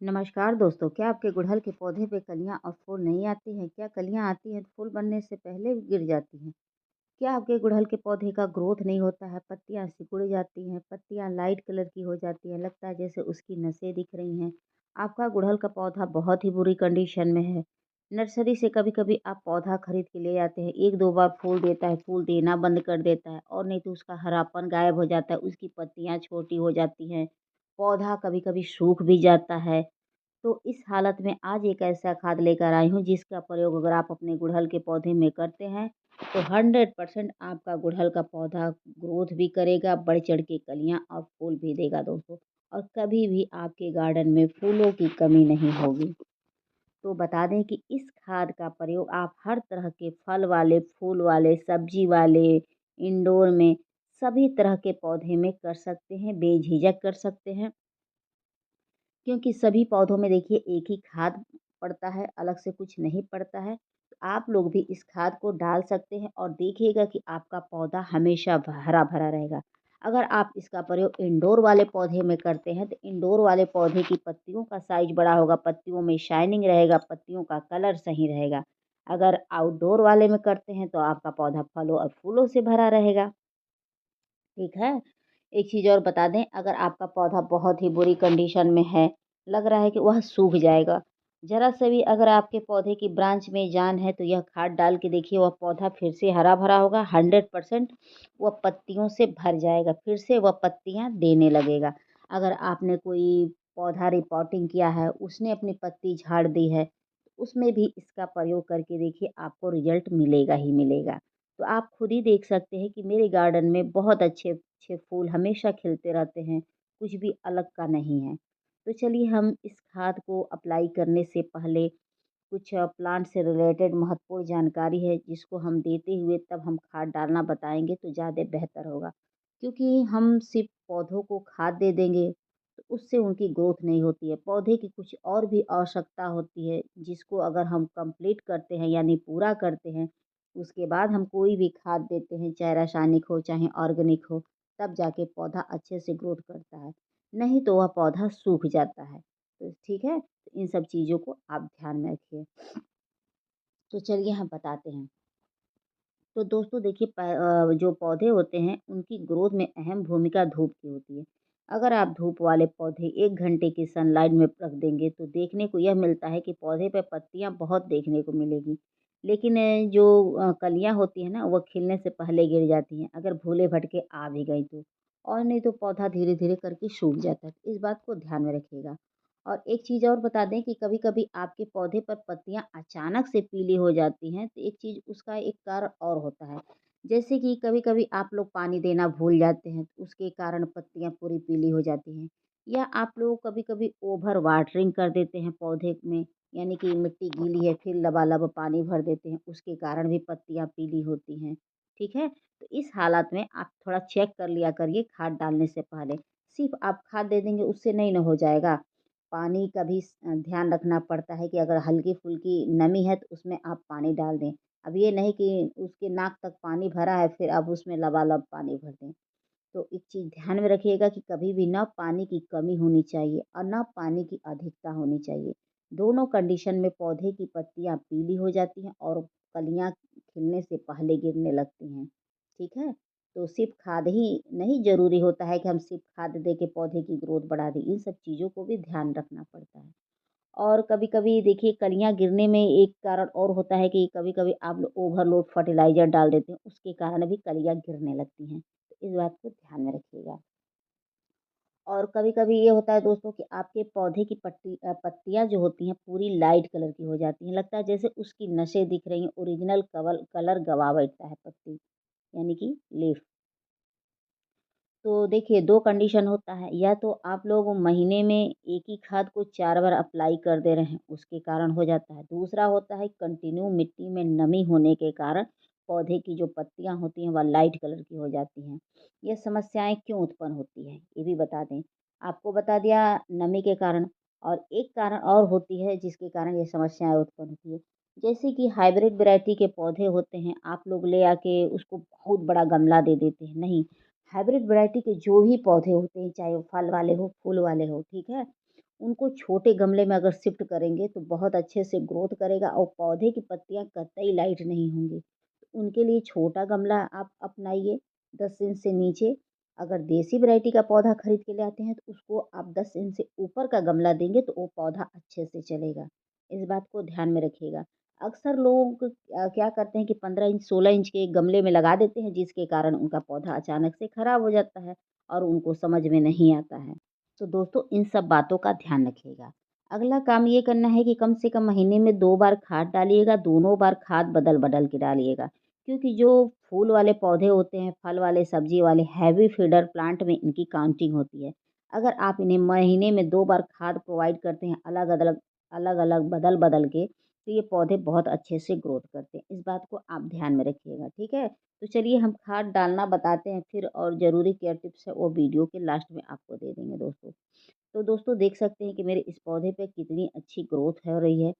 नमस्कार दोस्तों, क्या आपके गुड़हल के पौधे पे कलियां और फूल नहीं आती हैं? क्या कलियां आती हैं तो फूल बनने से पहले गिर जाती हैं? क्या आपके गुड़हल के पौधे का ग्रोथ नहीं होता है? पत्तियां सिकुड़ जाती हैं, पत्तियां लाइट कलर की हो जाती हैं, लगता है जैसे उसकी नसें दिख रही हैं। आपका गुड़हल का पौधा बहुत ही बुरी कंडीशन में है। नर्सरी से कभी-कभी आप पौधा खरीद के ले आते हैं, 1-2 बार फूल देता है, फूल देना बंद कर देता है और नहीं तो उसका हरापन गायब हो जाता है, उसकी पत्तियां छोटी हो जाती हैं, पौधा कभी-कभी सूख भी जाता है। तो इस हालत में आज एक ऐसा खाद लेकर आई हूँ जिसका प्रयोग अगर आप अपने गुड़हल के पौधे में करते हैं तो 100% आपका गुड़हल का पौधा ग्रोथ भी करेगा, बढ़ चढ़ के कलियाँ और फूल भी देगा दोस्तों। और कभी भी आपके गार्डन में फूलों की कमी नहीं होगी। तो बता दें कि इस खाद का प्रयोग आप हर तरह के फल वाले, फूल वाले, सब्जी वाले, इंडोर में सभी तरह के पौधे में कर सकते हैं, बेझिझक कर सकते हैं। क्योंकि सभी पौधों में देखिए एक ही खाद पड़ता है, अलग से कुछ नहीं पड़ता है। तो आप लोग भी इस खाद को डाल सकते हैं और देखिएगा कि आपका पौधा हमेशा हरा-भरा रहेगा। अगर आप इसका प्रयोग इंडोर वाले पौधे में करते हैं, तो इंडोर वाले पौधे की पत्तियों का साइज़ बड़ा होगा, पत्तियों में शाइनिंग रहेगा, पत्तियों का कलर सही रहेगा। अगर आउटडोर वाले में करते हैं, तो आपका पौधा फलों और फूलों से भरा रहेगा। ठीक है? एक चीज़ और बता दें, अगर आपका पौधा बहुत ही बुरी कंडीशन में है, लग रहा है कि वह सूख जाएगा, ज़रा-सा भी अगर आपके पौधे की ब्रांच में जान है, तो यह खाद डाल के देखिए वह पौधा फिर से हरा-भरा होगा, 100% वह पत्तियों से भर जाएगा, फिर से वह पत्तियाँ देने लगेगा। अगर आपने कोई पौधा रिपोर्टिंग किया है, उसने अपनी पत्ती झाड़ दी है, उसमें भी इसका प्रयोग करके देखिए आपको रिज़ल्ट मिलेगा ही मिलेगा। तो आप खुद ही देख सकते हैं कि मेरे गार्डन में बहुत अच्छे-अच्छे फूल हमेशा खिलते रहते हैं, कुछ भी अलग का नहीं है। तो चलिए हम इस खाद को अप्लाई करने से पहले कुछ प्लांट से रिलेटेड महत्वपूर्ण जानकारी है जिसको हम देते हुए तब हम खाद डालना बताएँगे तो ज़्यादा बेहतर होगा। क्योंकि हम सिर्फ़ पौधों को खाद दे देंगे तो उससे उनकी ग्रोथ नहीं होती है। पौधे की कुछ और भी आवश्यकता होती है जिसको अगर हम कंप्लीट करते हैं यानी पूरा करते हैं, उसके बाद हम कोई भी खाद देते हैं, चाहे रासायनिक हो, चाहे ऑर्गेनिक हो, तब जाके पौधा अच्छे से ग्रोथ करता है। नहीं तो वह पौधा सूख जाता है। तो ठीक है? तो इन सब चीज़ों को आप ध्यान में रखिए। तो चलिए हम बताते हैं। तो दोस्तों देखिए जो पौधे होते हैं उनकी ग्रोथ में अहम भूमिका धूप की होती है। अगर आप धूप वाले पौधे 1 घंटे की सनलाइट में रख देंगे तो देखने को यह मिलता है कि पौधे पे पत्तियाँ बहुत देखने को मिलेगी। लेकिन कलियाँ होती हैं ना वो खिलने से पहले गिर जाती हैं अगर भूले-भटके आ भी गई तो। और नहीं तो पौधा धीरे-धीरे करके सूख जाता है। इस बात को ध्यान में रखिएगा। और एक चीज़ और बता दें कि कभी-कभी आपके पौधे पर पत्तियाँ अचानक से पीली हो जाती हैं, तो एक चीज़ उसका एक कारण और होता है। जैसे कि कभी-कभी आप लोग पानी देना भूल जाते हैं, तो उसके कारण पत्तियाँ पूरी पीली हो जाती हैं। या आप लोग कभी-कभी ओवर वाटरिंग कर देते हैं पौधे में, यानी कि मिट्टी गीली है, फिर लबालब पानी भर देते हैं, उसके कारण भी पत्तियाँ पीली होती हैं। ठीक है? तो इस हालत में आप थोड़ा चेक कर लिया करिए खाद डालने से पहले। सिर्फ़ आप खाद दे देंगे उससे नहीं ना हो जाएगा। पानी का भी ध्यान रखना पड़ता है कि अगर हल्की-फुल्की नमी है तो उसमें आप पानी डाल दें। अब ये नहीं कि उसके नाक तक पानी भरा है फिर आप उसमें लबालब पानी भर दें। तो एक चीज़ ध्यान में रखिएगा कि कभी भी ना पानी की कमी होनी चाहिए और ना पानी की अधिकता होनी चाहिए। दोनों कंडीशन में पौधे की पत्तियाँ पीली हो जाती हैं और कलियाँ खिलने से पहले गिरने लगती हैं। ठीक है? तो सिर्फ़ खाद ही नहीं ज़रूरी होता है कि हम सिर्फ़ खाद दे के पौधे की ग्रोथ बढ़ा दें, इन सब चीज़ों को भी ध्यान रखना पड़ता है। और कभी-कभी देखिए कलियाँ गिरने में एक कारण और होता है कि कभी-कभी आप लोग ओवरलोड फर्टिलाइज़र डाल देते हैं, उसके कारण भी कलियाँ गिरने लगती हैं। तो इस बात को ध्यान में रखिएगा। और कभी-कभी ये होता है दोस्तों कि आपके पौधे की पत्तियाँ जो होती हैं पूरी लाइट कलर की हो जाती हैं, लगता है जैसे उसकी नसें दिख रही हैं, ओरिजिनल कलर गँवा बैठता है पत्ती, यानी कि लीफ। तो देखिए 2 कंडीशन होता है, या तो आप लोग महीने में एक ही खाद को 4 बार अप्लाई कर दे रहे हैं, उसके कारण हो जाता है। दूसरा होता है कंटिन्यू मिट्टी में नमी होने के कारण पौधे की जो पत्तियाँ होती हैं वह लाइट कलर की हो जाती हैं। ये समस्याएँ क्यों उत्पन्न होती हैं, ये भी बता दें। आपको बता दिया नमी के कारण, और एक कारण और होती है जिसके कारण ये समस्याएँ उत्पन्न होती है। जैसे कि हाइब्रिड वैरायटी के पौधे होते हैं, आप लोग ले आके उसको बहुत बड़ा गमला दे देते हैं। नहीं, हाइब्रिड वैरायटी के जो भी पौधे होते हैं, चाहे वो फल वाले हों, फूल वाले हों, ठीक है? उनको छोटे गमले में अगर शिफ्ट करेंगे तो बहुत अच्छे से ग्रोथ करेगा और पौधे की पत्तियाँ कतई लाइट नहीं होंगी। उनके लिए छोटा गमला आप अपनाइए 10 इंच से नीचे। अगर देसी वैरायटी का पौधा खरीद के ले आते हैं तो उसको आप 10 इंच से ऊपर का गमला देंगे तो वो पौधा अच्छे से चलेगा। इस बात को ध्यान में रखिएगा। अक्सर लोग क्या करते हैं कि 15 इंच 16 इंच के गमले में लगा देते हैं जिसके कारण उनका पौधा अचानक से खराब हो जाता है और उनको समझ में नहीं आता है। तो दोस्तों इन सब बातों का ध्यान रखिएगा। अगला काम ये करना है कि कम से कम महीने में 2 बार खाद डालिएगा, दोनों बार खाद बदल-बदल के डालिएगा। क्योंकि जो फूल वाले पौधे होते हैं, फल वाले, सब्ज़ी वाले, हैवी फीडर प्लांट में इनकी काउंटिंग होती है। अगर आप इन्हें महीने में 2 बार खाद प्रोवाइड करते हैं अलग-अलग, बदल-बदल के, तो ये पौधे बहुत अच्छे से ग्रोथ करते हैं। इस बात को आप ध्यान में रखिएगा, ठीक है? तो चलिए हम खाद डालना बताते हैं फिर और ज़रूरी केयर टिप्स है वो वीडियो के लास्ट में आपको दे देंगे दोस्तों। तो दोस्तों देख सकते हैं कि मेरे इस पौधे पे कितनी अच्छी ग्रोथ हो रही है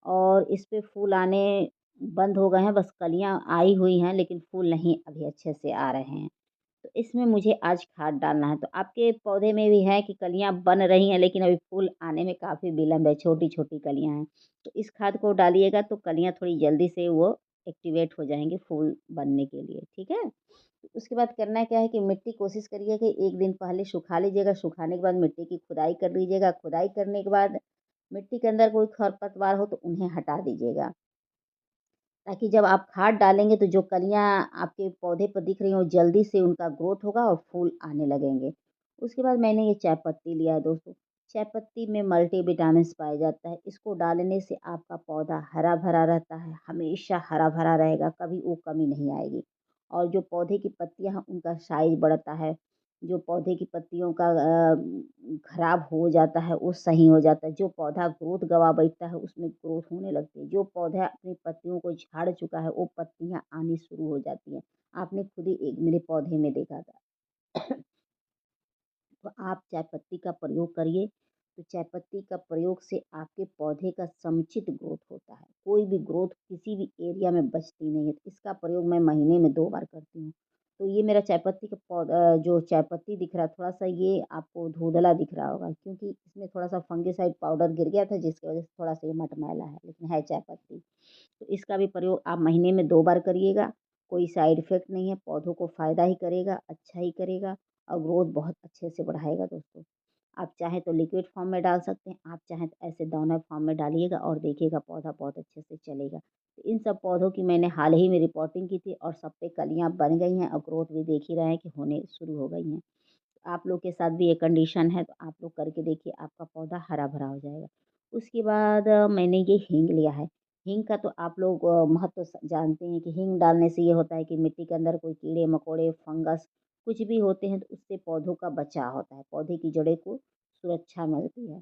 और इस पे फूल आने बंद हो गए हैं, बस कलियाँ आई हुई हैं लेकिन फूल नहीं अभी अच्छे से आ रहे हैं। तो इसमें मुझे आज खाद डालना है। तो आपके पौधे में भी है कि कलियाँ बन रही हैं लेकिन अभी फूल आने में काफ़ी विलम्ब है, छोटी-छोटी कलियाँ हैं। तो इस खाद को डालिएगा तो कलियाँ थोड़ी जल्दी से वो एक्टिवेट हो जाएँगी फूल बनने के लिए, ठीक है? उसके बाद करना क्या है कि मिट्टी कोशिश करिए कि 1 दिन पहले सुखा लीजिएगा, सुखाने के बाद मिट्टी की खुदाई कर लीजिएगा। खुदाई करने के बाद मिट्टी के अंदर कोई खरपतवार हो तो उन्हें हटा दीजिएगा। ताकि जब आप खाद डालेंगे तो जो कलियाँ आपके पौधे पर दिख रही हैं, वो जल्दी से उनका ग्रोथ होगा और फूल आने लगेंगे। उसके बाद मैंने ये चाय पत्ती लिया है दोस्तों। चाय पत्ती में मल्टीविटामिन्स पाया जाता है। इसको डालने से आपका पौधा हरा-भरा रहता है, हमेशा हरा-भरा रहेगा, कभी वो कमी नहीं आएगी। और जो पौधे की पत्तियाँ हैं, उनका साइज़ बढ़ता है। जो पौधे की पत्तियों का खराब हो जाता है, वो सही हो जाता है। जो पौधा ग्रोथ गँवा बैठता है, उसमें ग्रोथ होने लगती है। जो पौधा अपनी पत्तियों को झाड़ चुका है, वो पत्तियाँ आनी शुरू हो जाती हैं। आपने खुद ही एक मेरे पौधे में देखा था। तो आप चाय पत्ती का प्रयोग करिए, तो चाय पत्ती का प्रयोग से आपके पौधे का समुचित ग्रोथ होता है। कोई भी ग्रोथ किसी भी एरिया में बचती नहीं है। तो इसका प्रयोग मैं महीने में 2 बार करती हूँ। तो ये मेरा चाय पत्ती का जो चाय पत्ती दिख रहा है, थोड़ा-सा ये आपको धुंधला दिख रहा होगा क्योंकि इसमें थोड़ा-सा फंगिसाइड पाउडर गिर गया था जिसकी वज़ह से थोड़ा-सा ये मटमैला है, लेकिन है चाय पत्ती। तो इसका भी प्रयोग आप महीने में 2 बार करिएगा। कोई साइड इफ़ेक्ट नहीं है, पौधों को फ़ायदा ही करेगा, अच्छा ही करेगा और ग्रोथ बहुत अच्छे से बढ़ाएगा दोस्तों। आप चाहें तो लिक्विड फॉर्म में डाल सकते हैं, आप चाहें तो ऐसे दाना फॉर्म में डालिएगा और देखिएगा पौधा बहुत अच्छे से चलेगा। तो इन सब पौधों की मैंने हाल ही में रिपोर्टिंग की थी और सब पे कलियाँ बन गई हैं और ग्रोथ भी देख ही रहे हैं कि होने शुरू हो गई हैं। आप लोग के साथ भी ये कंडीशन है तो आप लोग करके देखिए आपका पौधा हरा-भरा हो जाएगा। उसके बाद मैंने ये हींग लिया है। हींग का तो आप लोग महत्व जानते हैं कि हींग डालने से ये होता है कि मिट्टी के अंदर कोई कीड़े-मकोड़े, फंगस कुछ भी होते हैं तो उससे पौधों का बचाव होता है। पौधे की जड़ों को सुरक्षा मिलती है।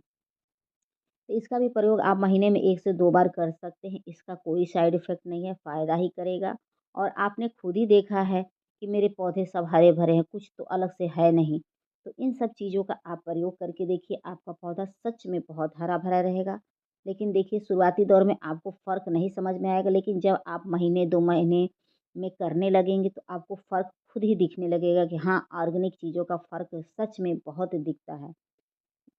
तो इसका भी प्रयोग आप महीने में 1 से 2 बार कर सकते हैं। इसका कोई साइड इफ़ेक्ट नहीं है, फ़ायदा ही करेगा और आपने खुद ही देखा है कि मेरे पौधे सब हरे-भरे हैं, कुछ तो अलग से है नहीं। तो इन सब चीज़ों का आप प्रयोग करके देखिए, आपका पौधा सच में बहुत हरा-भरा रहेगा। लेकिन देखिए शुरुआती दौर में आपको फ़र्क नहीं समझ में आएगा, लेकिन जब आप महीने 2 महीने में करने लगेंगे तो आपको फ़र्क खुद ही दिखने लगेगा कि हाँ, ऑर्गेनिक चीज़ों का फ़र्क सच में बहुत दिखता है।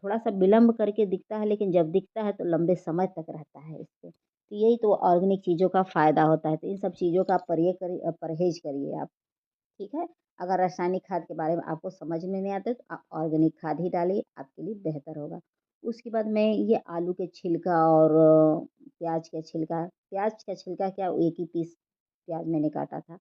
थोड़ा-सा विलम्ब करके दिखता है लेकिन जब दिखता है तो लंबे समय तक रहता है इससे। तो यही तो ऑर्गेनिक चीज़ों का फ़ायदा होता है। तो इन सब चीज़ों का परहेज़ करिए आप, ठीक है? अगर रासायनिक खाद के बारे में आपको समझ में नहीं आता है तो आप ऑर्गेनिक खाद ही डालिए, आपके लिए बेहतर होगा। उसके बाद मैं ये आलू के छिलका और प्याज़ का छिलका क्या एक ही पीस प्याज़ मैंने काटा था।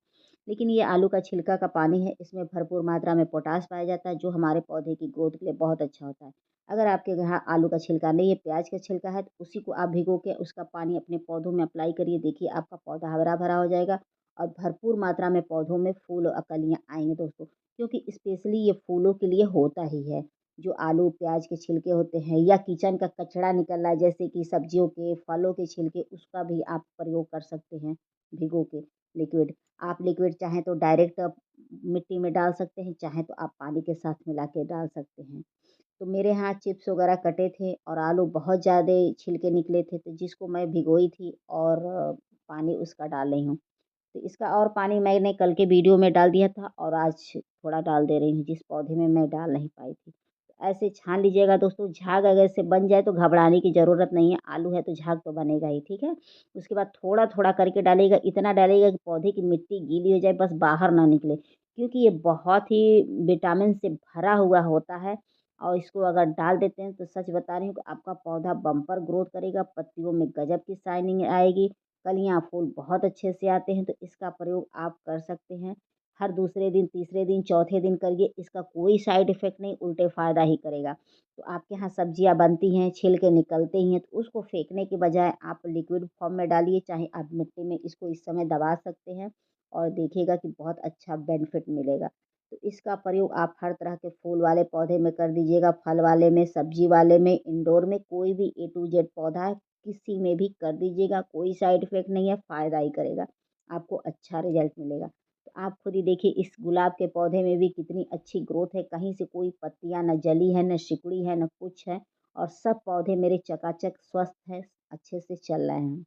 लेकिन ये आलू का छिलका का पानी है, इसमें भरपूर मात्रा में पोटाश पाया जाता है जो हमारे पौधे की ग्रोथ के लिए बहुत अच्छा होता है। अगर आपके यहाँ आलू का छिलका नहीं है, प्याज़ का छिलका है, तो उसी को आप भिगो के उसका पानी अपने पौधों में अप्लाई करिए, देखिए आपका पौधा हरा-भरा हो जाएगा और भरपूर मात्रा में पौधों में फूल और कलियाँ आएँगी दोस्तों। क्योंकि स्पेशली ये फूलों के लिए होता ही है। जो आलू, प्याज़ के छिलके होते हैं या किचन का कचरा निकल रहा है जैसे कि सब्जियों के, फलों के छिलके, उसका भी आप प्रयोग कर सकते हैं भिगो के लिक्विड। आप लिक्विड चाहें तो डायरेक्ट मिट्टी में डाल सकते हैं, चाहें तो आप पानी के साथ मिला के डाल सकते हैं। तो मेरे यहाँ चिप्स वगैरह कटे थे और आलू बहुत ज़्यादा छिलके निकले थे, तो जिसको मैं भिगोई थी और पानी उसका डाल रही हूँ। तो इसका और पानी मैंने कल के वीडियो में डाल दिया था और आज थोड़ा डाल दे रही हूँ, जिस पौधे में मैं डाल नहीं पाई थी। ऐसे छान लीजिएगा दोस्तों। झाग अगर से बन जाए तो घबराने की ज़रूरत नहीं है, आलू है तो झाग तो बनेगा ही, ठीक है। उसके बाद थोड़ा-थोड़ा करके डालिएगा, इतना डालिएगा कि पौधे की मिट्टी गीली हो जाए, बस बाहर ना निकले, क्योंकि ये बहुत ही विटामिन से भरा हुआ होता है। और इसको अगर डाल देते हैं तो सच बता रही हूँ कि आपका पौधा बम्पर ग्रोथ करेगा, पत्तियों में गजब की शाइनिंग आएगी, कलियाँ फूल बहुत अच्छे से आते हैं। तो इसका प्रयोग आप कर सकते हैं। हर दूसरे दिन, तीसरे दिन, चौथे दिन करिए, इसका कोई साइड इफ़ेक्ट नहीं, उल्टे फ़ायदा ही करेगा। तो आपके यहाँ सब्जियाँ बनती हैं, छिलके निकलते ही हैं, तो उसको फेंकने के बजाय आप लिक्विड फॉर्म में डालिए, चाहे आप मिट्टी में इसको इस समय दबा सकते हैं और देखिएगा कि बहुत अच्छा बेनिफिट मिलेगा। तो इसका प्रयोग आप हर तरह के फूल वाले पौधे में कर दीजिएगा, फल वाले में, सब्जी वाले में, इंडोर में, कोई भी ए टू जेड पौधा है, किसी में भी कर दीजिएगा, कोई साइड इफ़ेक्ट नहीं है, फ़ायदा ही करेगा, आपको अच्छा रिज़ल्ट मिलेगा। तो आप खुद ही देखिए इस गुलाब के पौधे में भी कितनी अच्छी ग्रोथ है, कहीं से कोई पत्तियाँ ना जली हैं, ना सिकुड़ी है, ना कुछ है, और सब पौधे मेरे चकाचक स्वस्थ हैं, अच्छे से चल रहे हैं।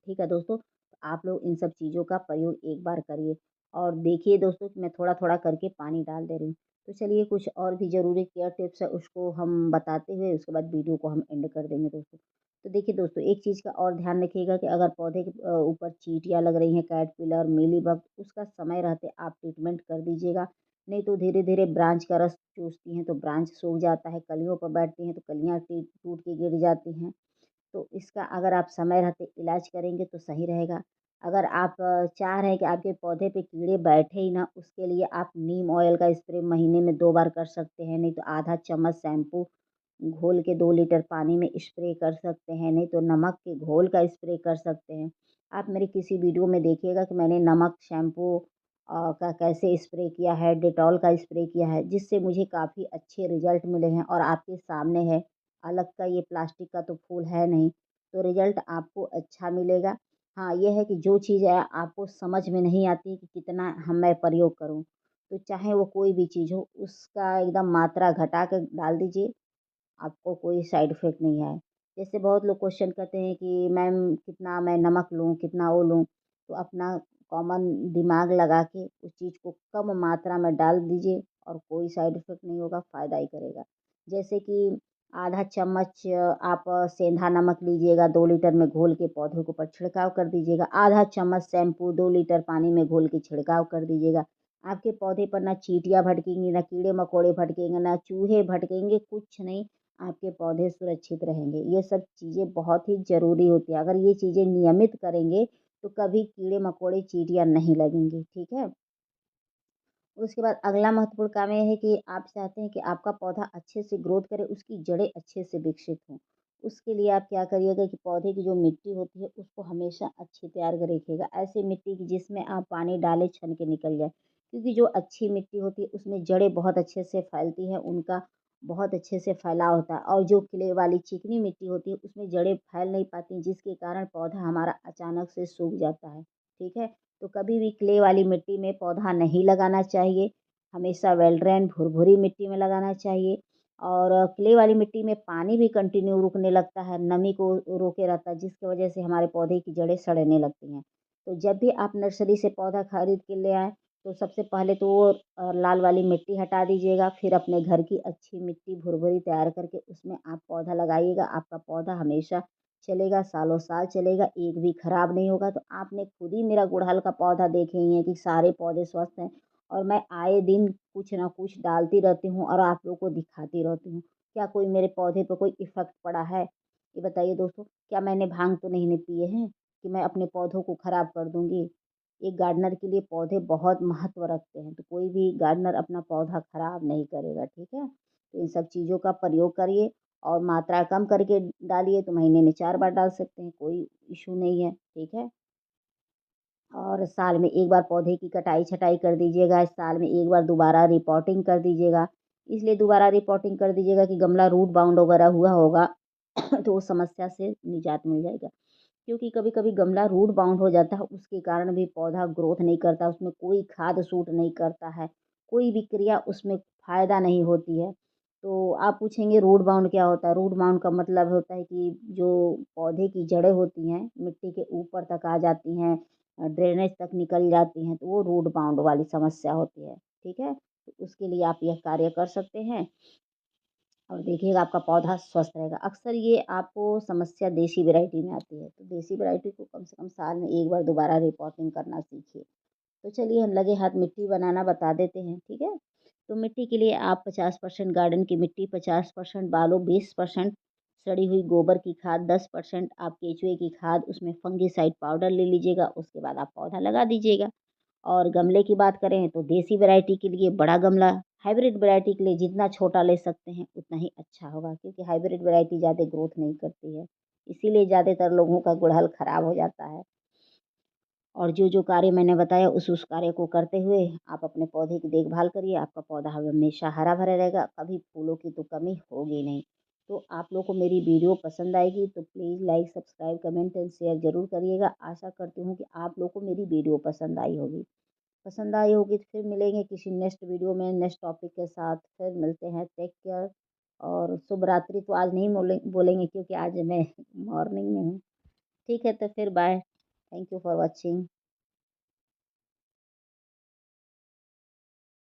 ठीक है दोस्तों, तो आप लोग इन सब चीज़ों का प्रयोग एक बार करिए और देखिए दोस्तों कि मैं थोड़ा-थोड़ा करके पानी डाल दे रही हूँ। तो चलिए कुछ और भी ज़रूरी केयर टिप्स है उसको हम बताते हुए उसके बाद वीडियो को हम एंड कर देंगे दोस्तों। तो देखिए दोस्तों, एक चीज़ का और ध्यान रखिएगा कि अगर पौधे के ऊपर चींटियाँ लग रही हैं, कैटरपिलर, मीलीबग, उसका समय रहते आप ट्रीटमेंट कर दीजिएगा। नहीं तो धीरे-धीरे ब्रांच का रस चूसती हैं तो ब्रांच सूख जाता है, कलियों पर बैठती हैं तो कलियाँ टूट के गिर जाती हैं। तो इसका अगर आप समय रहते इलाज करेंगे तो सही रहेगा। अगर आप चाह रहे हैं कि आपके पौधे पे कीड़े बैठे ही ना, उसके लिए आप नीम ऑयल का स्प्रे महीने में 2 बार कर सकते हैं, नहीं तो आधा चम्मच शैम्पू घोल के 2 लीटर पानी में स्प्रे कर सकते हैं, नहीं तो नमक के घोल का स्प्रे कर सकते हैं। आप मेरे किसी वीडियो में देखिएगा कि मैंने नमक शैम्पू का कैसे स्प्रे किया है, डेटॉल का स्प्रे किया है, जिससे मुझे काफ़ी अच्छे रिज़ल्ट मिले हैं और आपके सामने है। अलग का ये प्लास्टिक का तो फूल है नहीं, तो रिज़ल्ट आपको अच्छा मिलेगा। हाँ, ये है कि जो चीज़ है आपको समझ में नहीं आती कि कितना मैं प्रयोग करूँ, तो चाहे वो कोई भी चीज़ हो, उसका एकदम मात्रा घटा के डाल दीजिए, आपको कोई साइड इफ़ेक्ट नहीं आए। जैसे बहुत लोग क्वेश्चन करते हैं कि मैम कितना मैं नमक लूँ, कितना वो लूँ? तो अपना कॉमन दिमाग लगा के उस चीज़ को कम मात्रा में डाल दीजिए और कोई साइड इफ़ेक्ट नहीं होगा, फ़ायदा ही करेगा। जैसे कि आधा चम्मच आप सेंधा नमक लीजिएगा, 2 लीटर में घोल के पौधों के ऊपर छिड़काव कर दीजिएगा। आधा चम्मच शैम्पू 2 लीटर पानी में घोल के छिड़काव कर दीजिएगा। आपके पौधे पर ना चींटियाँ भड़केंगी, ना कीड़े-मकोड़े भड़केंगे, ना चूहे भड़केंगे, कुछ नहीं, आपके पौधे सुरक्षित रहेंगे। ये सब चीज़ें बहुत ही ज़रूरी होती हैं। अगर ये चीज़ें नियमित करेंगे, तो कभी कीड़े-मकोड़े, चींटियाँ नहीं लगेंगी, ठीक है? उसके बाद अगला महत्वपूर्ण काम ये है कि आप चाहते हैं कि आपका पौधा अच्छे से ग्रोथ करे, उसकी जड़ें अच्छे से विकसित हों। उसके लिए आप क्या करिएगा कि पौधे की जो मिट्टी होती है, उसको हमेशा अच्छी तैयार कर रखिएगा। ऐसी मिट्टी की जिसमें आप पानी डालें, छन के निकल जाए। क्योंकि जो अच्छी मिट्टी होती है, उसमें जड़ें बहुत अच्छे से फैलती हैं, उनका बहुत अच्छे से फैलाव होता है और जो क्ले वाली चिकनी मिट्टी होती है, उसमें जड़ें फैल नहीं पाती, जिसके कारण पौधा हमारा अचानक से सूख जाता है, ठीक है? तो कभी भी क्ले वाली मिट्टी में पौधा नहीं लगाना चाहिए, हमेशा वेल ड्रेन भुरभुरी मिट्टी में लगाना चाहिए और क्ले वाली मिट्टी में पानी भी कंटिन्यू रुकने लगता है, नमी को रोके रहता है, जिसकी वजह से हमारे पौधे की जड़ें सड़ने लगती हैं। तो जब भी आप नर्सरी से पौधा खरीद के ले आएँ, तो सबसे पहले तो वो लाल वाली मिट्टी हटा दीजिएगा, फिर अपने घर की अच्छी मिट्टी भुरभुरी तैयार करके उसमें आप पौधा लगाइएगा, आपका पौधा हमेशा चलेगा, सालों-साल चलेगा, एक भी खराब नहीं होगा। तो आपने खुद ही मेरा गुड़हल का पौधा देखे ही हैं कि सारे पौधे स्वस्थ हैं और मैं आए दिन कुछ ना कुछ डालती रहती हूँ और आप लोगों को दिखाती रहती हूँ। क्या कोई मेरे पौधे पे कोई इफ़ेक्ट पड़ा है? ये बताइए दोस्तों, क्या मैंने भांग तो नहीं न पिए हैं कि मैं अपने पौधों को खराब कर दूँगी? एक गार्डनर के लिए पौधे बहुत महत्व रखते हैं, तो कोई भी गार्डनर अपना पौधा खराब नहीं करेगा, ठीक है? तो इन सब चीज़ों का प्रयोग करिए और मात्रा कम करके डालिए तो महीने में 4 बार डाल सकते हैं, कोई इश्यू नहीं है, ठीक है? और साल में 1 बार पौधे की कटाई-छँटाई कर दीजिएगा, साल में 1 बार दोबारा रिपोर्टिंग कर दीजिएगा। इसलिए दोबारा रिपोर्टिंग कर दीजिएगा कि गमला रूट बाउंड वगैरह हुआ होगा तो उस समस्या से निजात मिल जाएगा। क्योंकि कभी-कभी गमला रूट बाउंड हो जाता है, उसके कारण भी पौधा ग्रोथ नहीं करता, उसमें कोई खाद सूट नहीं करता है, कोई भी क्रिया उसमें फ़ायदा नहीं होती है। तो आप पूछेंगे रूट बाउंड क्या होता है? रूट बाउंड का मतलब होता है कि जो पौधे की जड़ें होती हैं, मिट्टी के ऊपर तक आ जाती हैं, ड्रेनेज तक निकल जाती हैं, तो वो रूट बाउंड वाली समस्या होती है, ठीक है? तो उसके लिए आप यह कार्य कर सकते हैं और देखिएगा आपका पौधा स्वस्थ रहेगा। अक्सर ये आपको समस्या देसी वैरायटी में आती है, तो देसी वैरायटी को कम से कम साल में एक बार दोबारा रिपोर्टिंग करना सीखिए। तो चलिए हम लगे हाथ मिट्टी बनाना बता देते हैं, ठीक है? तो मिट्टी के लिए आप 50% गार्डन की मिट्टी, 50% बालू, 20% सड़ी हुई गोबर की खाद, 10% आप केचुए की खाद, उसमें फंगीसाइड पाउडर ले लीजिएगा। उसके बाद आप पौधा लगा दीजिएगा। और गमले की बात करें तो देसी वैरायटी के लिए बड़ा गमला, हाइब्रिड वैरायटी के लिए जितना छोटा ले सकते हैं उतना ही अच्छा होगा, क्योंकि हाइब्रिड वैरायटी ज़्यादा ग्रोथ नहीं करती है। इसीलिए ज़्यादातर लोगों का गुड़हल खराब हो जाता है। और जो कार्य मैंने बताया उस कार्य को करते हुए आप अपने पौधे की देखभाल करिए, आपका पौधा हमेशा हरा भरा रहेगा, कभी फूलों की तो कमी होगी नहीं। तो आप लोग को मेरी वीडियो पसंद आएगी तो please like, subscribe, comment and share ज़रूर करिएगा। आशा करती हूँ कि आप लोग को मेरी वीडियो पसंद आई होगी। तो फिर मिलेंगे किसी नेक्स्ट वीडियो में नेक्स्ट टॉपिक के साथ। फिर मिलते हैं। Take care. और शुभ रात्रि तो आज नहीं बोलेंगे, क्योंकि आज मैं मॉर्निंग में हूँ। ठीक है, तो फिर bye. Thank you for watching.